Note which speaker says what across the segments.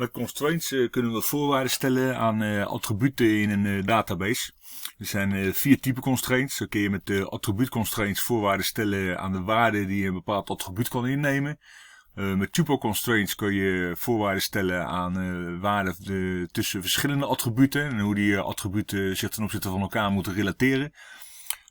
Speaker 1: Met constraints kunnen we voorwaarden stellen aan attributen in een database. Er zijn 4 typen constraints. Zo kun je met attribuut constraints voorwaarden stellen aan de waarde die een bepaald attribuut kan innemen. Met tuple constraints kun je voorwaarden stellen aan waarden tussen verschillende attributen en hoe die attributen zich ten opzichte van elkaar moeten relateren.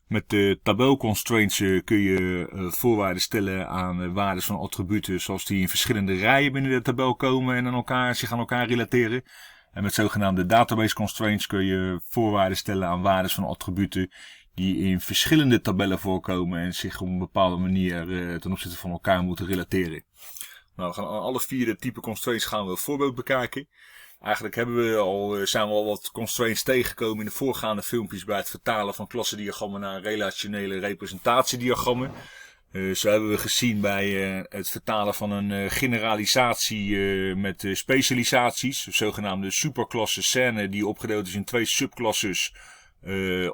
Speaker 1: Met tabel constraints kun je voorwaarden stellen aan waarden van attributen zoals die in verschillende rijen binnen de tabel komen en zich aan elkaar relateren. En met zogenaamde database constraints kun je voorwaarden stellen aan waarden van attributen die in verschillende tabellen voorkomen en zich op een bepaalde manier ten opzichte van elkaar moeten relateren. Nou, we gaan alle 4 de type constraints gaan we een voorbeeld bekijken. Eigenlijk zijn we al wat constraints tegengekomen in de voorgaande filmpjes bij het vertalen van klassendiagrammen naar relationele representatiediagrammen. Zo hebben we gezien bij het vertalen van een generalisatie met specialisaties, zogenaamde superklasse scène die opgedeeld is in 2 subklasses.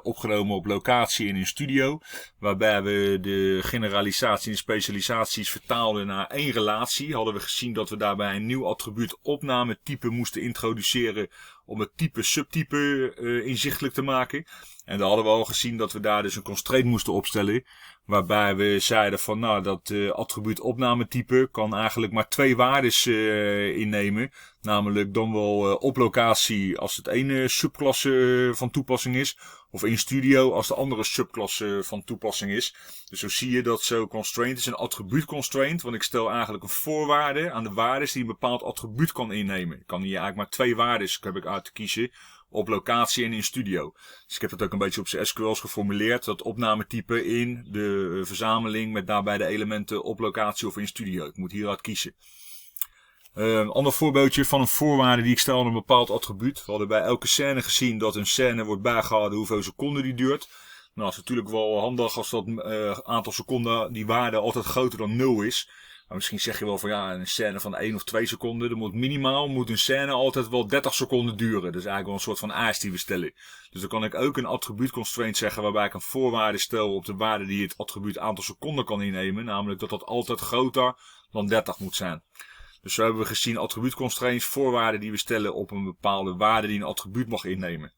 Speaker 1: Opgenomen op locatie en in studio, waarbij we de generalisatie en de specialisaties vertaalden naar 1 relatie. Hadden we gezien dat we daarbij een nieuw attribuut opnametype moesten introduceren om het type-subtype inzichtelijk te maken. En dan hadden we al gezien dat we daar dus een constraint moesten opstellen, waarbij we zeiden van nou dat attribuut opnametype kan eigenlijk maar 2 waardes innemen. Namelijk dan wel op locatie als het ene subklasse van toepassing is. Of in studio als de andere subklasse van toepassing is. Dus zo zie je dat zo'n constraint is een attribuut constraint. Want ik stel eigenlijk een voorwaarde aan de waardes die een bepaald attribuut kan innemen. Ik kan hier eigenlijk maar 2 waardes heb ik uit te kiezen. Op locatie en in studio. Dus ik heb dat ook een beetje op zijn SQL's geformuleerd. Dat opnametype in de verzameling met daarbij de elementen op locatie of in studio. Ik moet hieruit kiezen. Een ander voorbeeldje van een voorwaarde die ik stel aan een bepaald attribuut. We hadden bij elke scène gezien dat een scène wordt bijgehouden hoeveel seconden die duurt. Nou, het is natuurlijk wel handig als dat aantal seconden, die waarde altijd groter dan 0 is. Maar misschien zeg je wel van ja, een scène van 1 of 2 seconden. Dan moet een scène altijd wel 30 seconden duren. Dat is eigenlijk wel een soort van eis die we stellen. Dus dan kan ik ook een attribuut constraint zeggen waarbij ik een voorwaarde stel op de waarde die het attribuut aantal seconden kan innemen. Namelijk dat dat altijd groter dan 30 moet zijn. Dus zo hebben we gezien attribuut constraints, voorwaarden die we stellen op een bepaalde waarde die een attribuut mag innemen.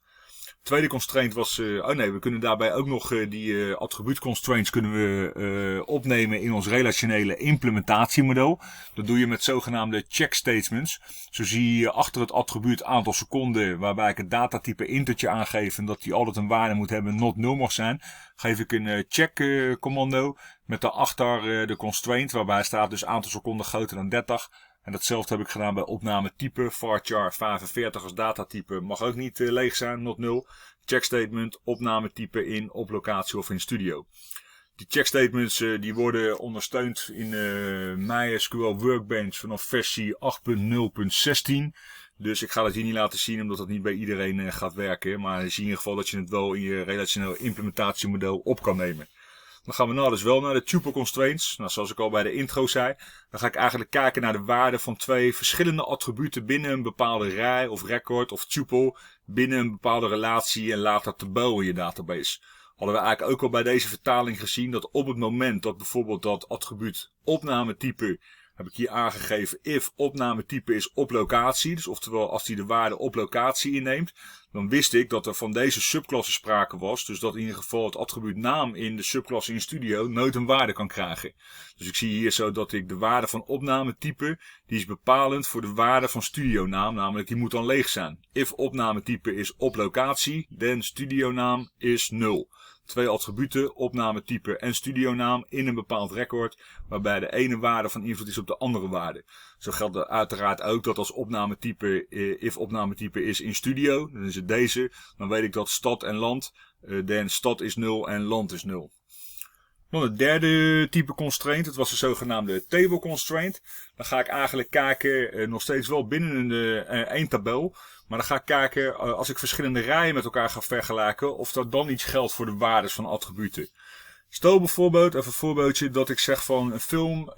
Speaker 1: Tweede constraint was, we kunnen daarbij ook nog die attribuut constraints kunnen we opnemen in ons relationele implementatiemodel. Dat doe je met zogenaamde check statements. Zo zie je achter het attribuut aantal seconden, waarbij ik het datatype intertje aangeef en dat die altijd een waarde moet hebben, not 0 mag zijn. Geef ik een check commando met daarachter de constraint, waarbij staat dus aantal seconden groter dan 30. En datzelfde heb ik gedaan bij opname type. Varchar 45 als datatype mag ook niet leeg zijn, not 0. Checkstatement, opname type in, op locatie of in studio. Die checkstatements die worden ondersteund in MySQL Workbench vanaf versie 8.0.16. Dus ik ga het hier niet laten zien omdat het niet bij iedereen gaat werken. Maar zie in ieder geval dat je het wel in je relationeel implementatiemodel op kan nemen. Dan gaan we nou dus wel naar de tuple constraints. Nou, zoals ik al bij de intro zei, dan ga ik eigenlijk kijken naar de waarde van 2 verschillende attributen binnen een bepaalde rij of record of tuple binnen een bepaalde relatie en later tabel in je database. Hadden we eigenlijk ook al bij deze vertaling gezien dat op het moment dat bijvoorbeeld dat attribuut opnametype, heb ik hier aangegeven, if opnametype is op locatie, dus oftewel als die de waarde op locatie inneemt, dan wist ik dat er van deze subklasse sprake was, dus dat in ieder geval het attribuut naam in de subklasse in studio nooit een waarde kan krijgen. Dus ik zie hier zo dat ik de waarde van opnametype, die is bepalend voor de waarde van studionaam, namelijk die moet dan leeg zijn. If opnametype is op locatie, then studionaam is 0. 2 attributen, opnametype en studionaam in een bepaald record, waarbij de ene waarde van invloed is op de andere waarde. Zo geldt er uiteraard ook dat als opnametype, if opnametype is in studio, dan is het deze, dan weet ik dat stad en land, dan stad is 0 en land is 0. Dan het derde type constraint, dat was de zogenaamde table constraint. Dan ga ik eigenlijk kijken, nog steeds wel binnen één tabel, maar dan ga ik kijken als ik verschillende rijen met elkaar ga vergelijken of dat dan iets geldt voor de waardes van attributen. Stel bijvoorbeeld, even een voorbeeldje, dat ik zeg van een film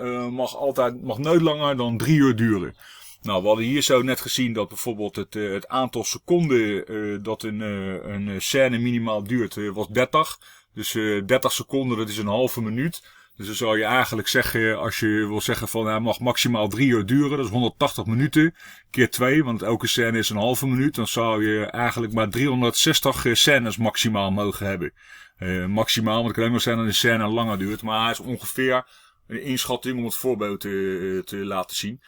Speaker 1: mag nooit langer dan 3 uur duren. Nou, we hadden hier zo net gezien dat bijvoorbeeld het aantal seconden dat een scène minimaal duurt was 30. Dus 30 seconden, dat is een halve minuut. Dus dan zou je eigenlijk zeggen, als je wil zeggen van hij mag maximaal 3 uur duren, dat is 180 minuten, keer 2, want elke scène is een halve minuut, dan zou je eigenlijk maar 360 scènes maximaal mogen hebben. Maximaal, want het kan ook nog zijn dat een scène langer duurt, maar hij is ongeveer een inschatting om het voorbeeld te laten zien.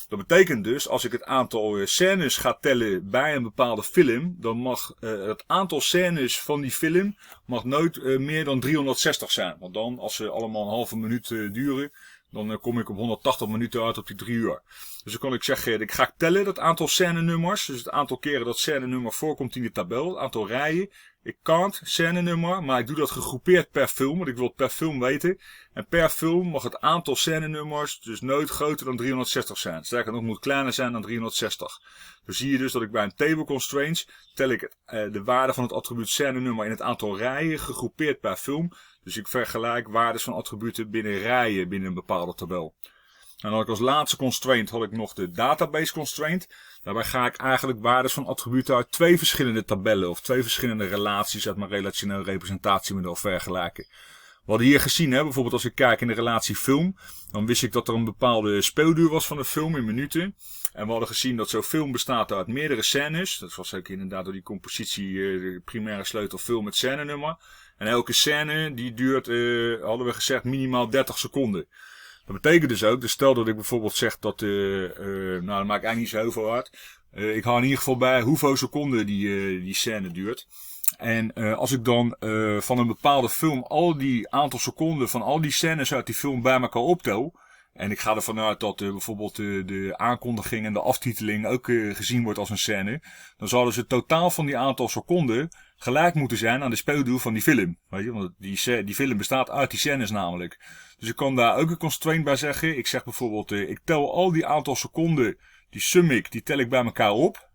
Speaker 1: Dat betekent dus, als ik het aantal scènes ga tellen bij een bepaalde film, dan mag het aantal scènes van die film mag nooit meer dan 360 zijn. Want dan, als ze allemaal een halve minuut duren, dan kom ik op 180 minuten uit op die 3 uur. Dus dan kan ik zeggen, ik ga tellen dat aantal scènenummers, dus het aantal keren dat scènenummer voorkomt in de tabel, het aantal rijen. Ik count scènenummer, maar ik doe dat gegroepeerd per film, want ik wil het per film weten. En per film mag het aantal scènenummers dus nooit groter dan 360 zijn. Sterker nog, moet kleiner zijn dan 360. Dus zie je dus dat ik bij een table constraints tel ik de waarde van het attribuut scènenummer in het aantal rijen gegroepeerd per film. Dus ik vergelijk waardes van attributen binnen rijen binnen een bepaalde tabel. En dan had ik als laatste constraint had ik nog de database constraint. Daarbij ga ik eigenlijk waardes van attributen uit 2 verschillende tabellen of 2 verschillende relaties uit mijn relationeel representatiemodel vergelijken. We hadden hier gezien, bijvoorbeeld als ik kijk in de relatie film, dan wist ik dat er een bepaalde speelduur was van de film in minuten. En we hadden gezien dat zo'n film bestaat uit meerdere scènes. Dat was ook inderdaad door die compositie de primaire sleutel film met scènenummer. En elke scène die duurt, hadden we gezegd, minimaal 30 seconden. Dat betekent dus ook, dus stel dat ik bijvoorbeeld zeg dat, nou dat maakt eigenlijk niet zo heel veel uit. Ik hou in ieder geval bij hoeveel seconden die scène duurt. En als ik dan van een bepaalde film al die aantal seconden van al die scènes uit die film bij elkaar optel. En ik ga ervan uit dat bijvoorbeeld de aankondiging en de aftiteling ook gezien wordt als een scène. Dan zou dus het totaal van die aantal seconden gelijk moeten zijn aan de speelduur van die film. Weet je? Want die film bestaat uit die scènes namelijk. Dus ik kan daar ook een constraint bij zeggen. Ik zeg bijvoorbeeld, ik tel al die aantal seconden, die sum ik, die tel ik bij elkaar op.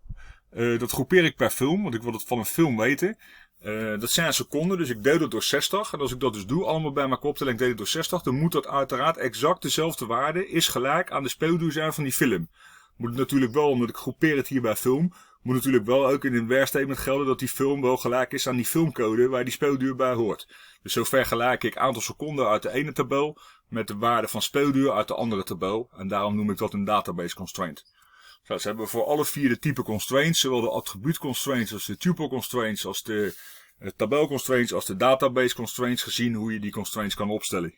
Speaker 1: Dat groepeer ik per film, want ik wil het van een film weten. Dat zijn seconden, dus ik deel dat door 60. En als ik dat dus doe, allemaal bij elkaar optellen en ik deel het door 60, dan moet dat uiteraard exact dezelfde waarde, is gelijk aan de speelduur zijn van die film. Moet het natuurlijk wel, omdat ik groepeer het hier bij film, moet natuurlijk wel ook in een where-statement gelden dat die film wel gelijk is aan die filmcode waar die speelduur bij hoort. Dus zo vergelijk ik aantal seconden uit de ene tabel met de waarde van speelduur uit de andere tabel. En daarom noem ik dat een database constraint. Zo, dus hebben we voor alle 4 de type constraints, zowel de attribuut constraints als de tuple constraints, als de tabel constraints, als de database constraints gezien hoe je die constraints kan opstellen.